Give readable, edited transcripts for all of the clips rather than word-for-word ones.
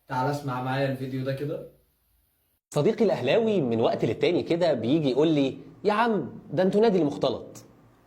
تعال اسمع معايا الفيديو ده كده. صديقي الاهلاوي من وقت للتاني كده بيجي يقول لي يا عم ده انتوا نادي المختلط.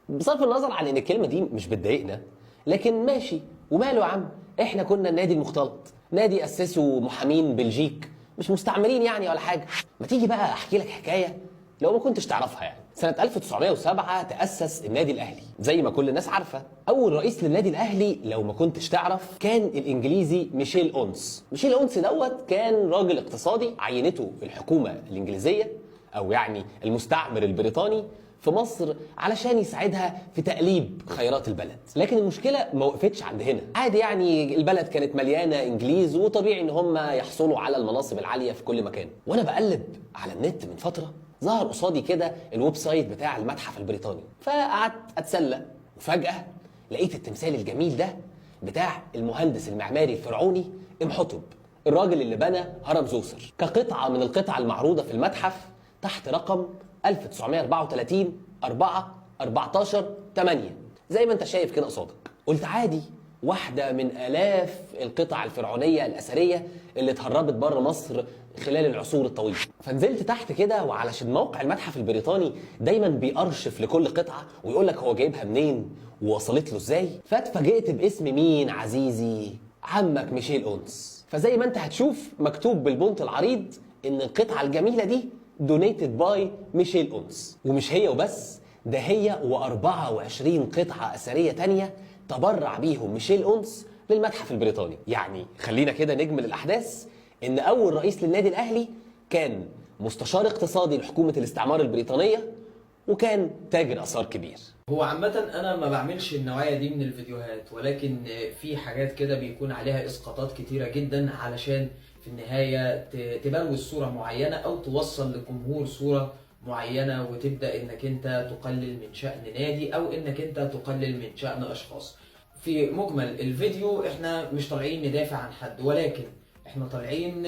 بصرف النظر عن ان الكلمه دي مش بتضايقنا، لكن ماشي وماله يا عم. احنا كنا النادي المختلط، نادي اسسه محامين بلجيك، مش مستعمرين يعني ولا حاجه. ما تيجي بقى احكي لك حكايه لو ما كنتش تعرفها. يعني سنة 1907 تأسس النادي الأهلي زي ما كل الناس عارفة. أول رئيس للنادي الأهلي لو ما كنتش تعرف كان الإنجليزي ميشيل أونس. ميشيل أونس دوت كان راجل اقتصادي عينته الحكومة الإنجليزية، أو يعني المستعمر البريطاني في مصر، علشان يساعدها في تقليب خيرات البلد. لكن المشكلة ما وقفتش عند هنا. عادي يعني البلد كانت مليانة إنجليز وطبيعي إن هم يحصلوا على المناصب العالية في كل مكان. وأنا بقلب على النت من فترة ظهر قصادي كده الويب سايت بتاع المتحف البريطاني، فقعدت اتسلى وفجأة لقيت التمثال الجميل ده بتاع المهندس المعماري الفرعوني امحتب، الراجل اللي بنى هرم زوسر، كقطعة من القطع المعروضة في المتحف تحت رقم 1934 4 14 8 زي ما انت شايف كده قصادك. قلت عادي، واحدة من آلاف القطع الفرعونية الأثرية اللي اتهربت بره مصر خلال العصور الطويلة. فنزلت تحت كده، وعلشان موقع المتحف البريطاني دايما بيأرشف لكل قطعة ويقول لك هو جايبها منين ووصلت له ازاي، فاتفاجئت باسم مين عزيزي؟ عمك ميشيل أونس. فزي ما انت هتشوف مكتوب بالبونت العريض ان القطعة الجميلة دي دونيتد باي ميشيل أونس. ومش هي وبس، ده هي و24 قطعة أثرية تانية تبرع بيهم ميشيل أونس للمتحف البريطاني. يعني خلينا كده نجمل الأحداث، إن أول رئيس للنادي الأهلي كان مستشار اقتصادي لحكومة الاستعمار البريطانية، وكان تاجر آثار كبير. هو عامة أنا ما بعملش النوعية دي من الفيديوهات، ولكن في حاجات كده بيكون عليها إسقاطات كتيرة جدا علشان في النهاية تبروز صورة معينة أو توصل للجمهور صورة معينة، وتبدأ إنك أنت تقلل من شأن نادي أو إنك أنت تقلل من شأن أشخاص. في مجمل الفيديو إحنا مش طالعين ندافع عن حد، ولكن احنا طالعين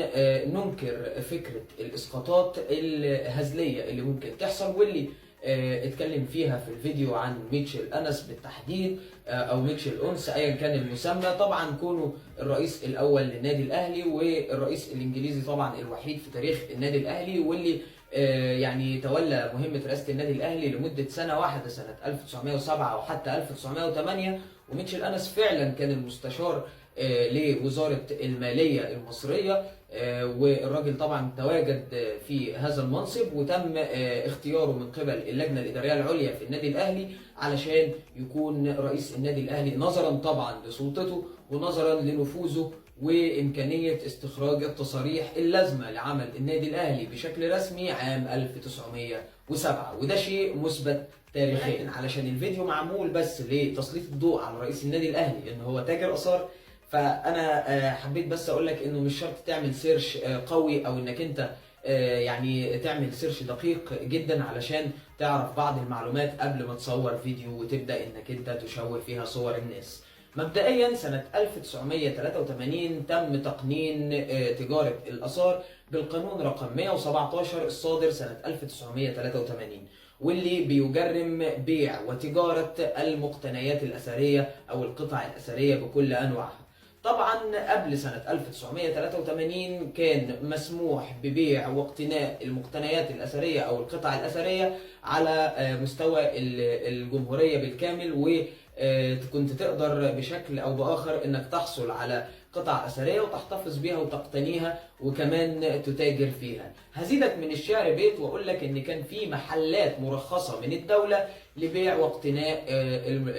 ننكر فكرة الإسقاطات الهزلية اللي ممكن تحصل، واللي اتكلم فيها في الفيديو عن ميتشل أنس بالتحديد، أو ميتشل أونس أيا كان المسمى. طبعا كونه الرئيس الأول للنادي الأهلي والرئيس الإنجليزي طبعا الوحيد في تاريخ النادي الأهلي، واللي يعني تولى مهمة رئاسة النادي الأهلي لمدة سنة واحدة سنة 1907 وحتى 1908. وميتشل أنس فعلا كان المستشار لوزارة المالية المصرية، والراجل طبعا تواجد في هذا المنصب، وتم اختياره من قبل اللجنة الإدارية العليا في النادي الأهلي علشان يكون رئيس النادي الأهلي، نظرا طبعا لسلطته ونظرا لنفوذه وإمكانية استخراج التصاريح اللازمة لعمل النادي الأهلي بشكل رسمي عام 1907. وده شيء مثبت تاريخيا. علشان الفيديو معمول بس لتسليط الضوء على رئيس النادي الأهلي إن هو تاجر آثار، فانا حبيت بس اقول لك انه مش شرط تعمل سيرش قوي، او انك انت يعني تعمل سيرش دقيق جدا علشان تعرف بعض المعلومات قبل ما تصور فيديو وتبدا انك انت تشوه فيها صور الناس. مبدئيا سنة 1983 تم تقنين تجارة الآثار بالقانون رقم 117 الصادر سنة 1983، واللي بيجرم بيع وتجارة المقتنيات الأثرية أو القطع الأثرية بكل أنواعها. طبعا قبل سنة 1983 كان مسموح ببيع واقتناء المقتنيات الأثرية أو القطع الأثرية على مستوى الجمهورية بالكامل، وكنت تقدر بشكل أو بآخر أنك تحصل على قطع أثرية وتحتفظ بيها وتقتنيها وكمان تتاجر فيها. هزيدك من الشعر بيت وأقول لك أن كان في محلات مرخصة من الدولة لبيع واقتناء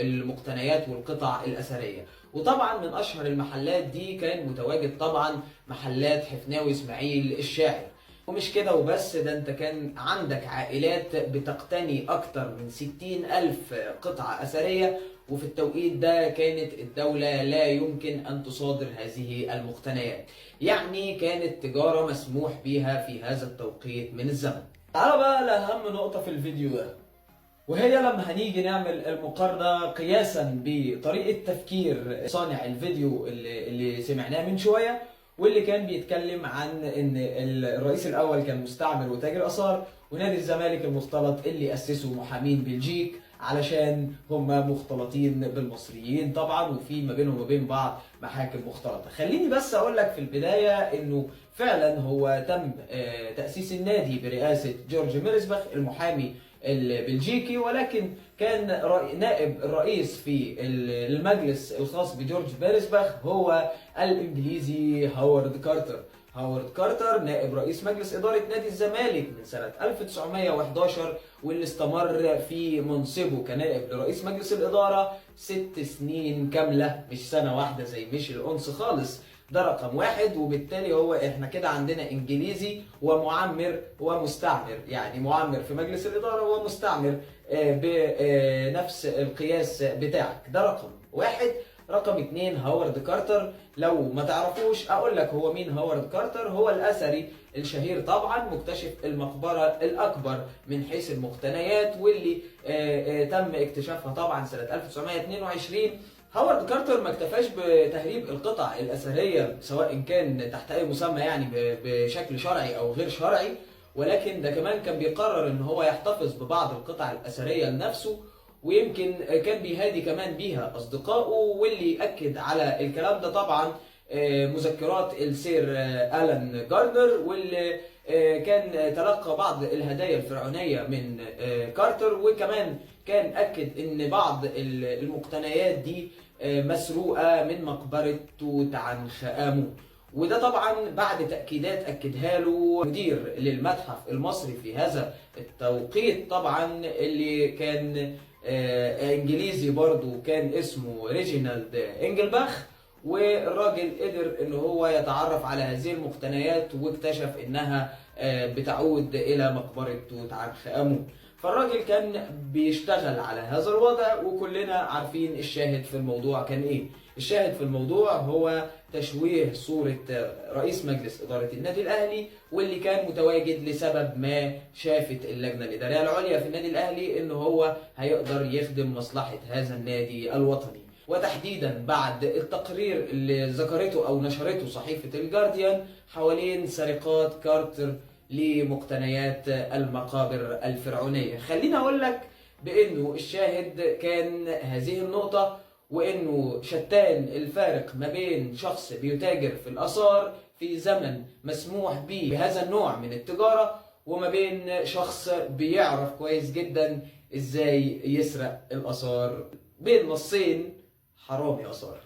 المقتنيات والقطع الأثرية. وطبعا من اشهر المحلات دي كان متواجد طبعا محلات حفناوي اسماعيل الشاعر. ومش كده وبس، ده انت كان عندك عائلات بتقتني اكتر من 60,000 قطعة اثرية، وفي التوقيت ده كانت الدولة لا يمكن ان تصادر هذه المقتنيات، يعني كانت تجارة مسموح بيها في هذا التوقيت من الزمن. تعالوا بقى لأهم نقطة في الفيديو ده، وهي لما هنيجي نعمل المقارنة قياسا بطريقة تفكير صانع الفيديو اللي سمعناه من شوية، واللي كان بيتكلم عن ان الرئيس الاول كان مستعمر وتاجر اثار، ونادي الزمالك المختلط اللي اسسه محامين بلجيك علشان هم مختلطين بالمصريين طبعا، وفي ما بينهم وبين بعض محاكم مختلطه. خليني بس اقول لك في البدايه انه فعلا هو تم تاسيس النادي برئاسه جورج ميرزبخ المحامي البلجيكي، ولكن كان نائب الرئيس في المجلس الخاص بجورج ميرزبخ هو الانجليزي هوارد كارتر. هوارد كارتر نائب رئيس مجلس إدارة نادي الزمالك من سنة 1911، واللي استمر في منصبه كنائب لرئيس مجلس الإدارة 6 سنين كاملة، مش سنة واحدة زي ميشيل أونس خالص. ده رقم واحد، وبالتالي هو احنا كده عندنا انجليزي ومعمر ومستعمر، يعني معمر في مجلس الإدارة ومستعمر بنفس القياس بتاعك. ده رقم واحد. رقم اتنين هوارد كارتر، لو ما تعرفوش اقول لك هو مين هوارد كارتر. هو الاثري الشهير طبعا، مكتشف المقبرة الاكبر من حيث المقتنيات، واللي تم اكتشافها طبعا سنة 1922. هوارد كارتر ما اكتفاش بتهريب القطع الاثرية سواء كان تحت اي مسمى يعني بشكل شرعي او غير شرعي، ولكن ده كمان كان بيقرر ان هو يحتفظ ببعض القطع الاثرية لنفسه، ويمكن كان بيهادي كمان بيها أصدقائه. واللي أكد على الكلام ده طبعا مذكرات السير ألان جاردنر، واللي كان تلقى بعض الهدايا الفرعونية من كارتر، وكمان كان أكد أن بعض المقتنيات دي مسروقة من مقبرة توت عنخ آمون. وده طبعا بعد تأكيدات أكدها له مدير للمتحف المصري في هذا التوقيت طبعا، اللي كان انجليزي برضو، كان اسمه ريجينالد انجلباخ. والراجل قدر ان هو يتعرف على هذه المقتنيات واكتشف انها بتعود الى مقبرة توت عنخ آمون. فالراجل كان بيشتغل على هذا الوضع، وكلنا عارفين الشاهد في الموضوع كان ايه. الشاهد في الموضوع هو تشويه صورة رئيس مجلس إدارة النادي الأهلي، واللي كان متواجد لسبب ما شافت اللجنة الإدارية العليا في النادي الأهلي إنه هو هيقدر يخدم مصلحة هذا النادي الوطني. وتحديدا بعد التقرير اللي ذكرته أو نشرته صحيفة الجارديان حوالين سرقات كارتر لمقتنيات المقابر الفرعونية. خليني أقول لك بأنه الشاهد كان هذه النقطة، وانه شتان الفارق ما بين شخص بيتاجر في الاثار في زمن مسموح به بهذا النوع من التجارة، وما بين شخص بيعرف كويس جدا ازاي يسرق الاثار. بين نصين حرامي اثار.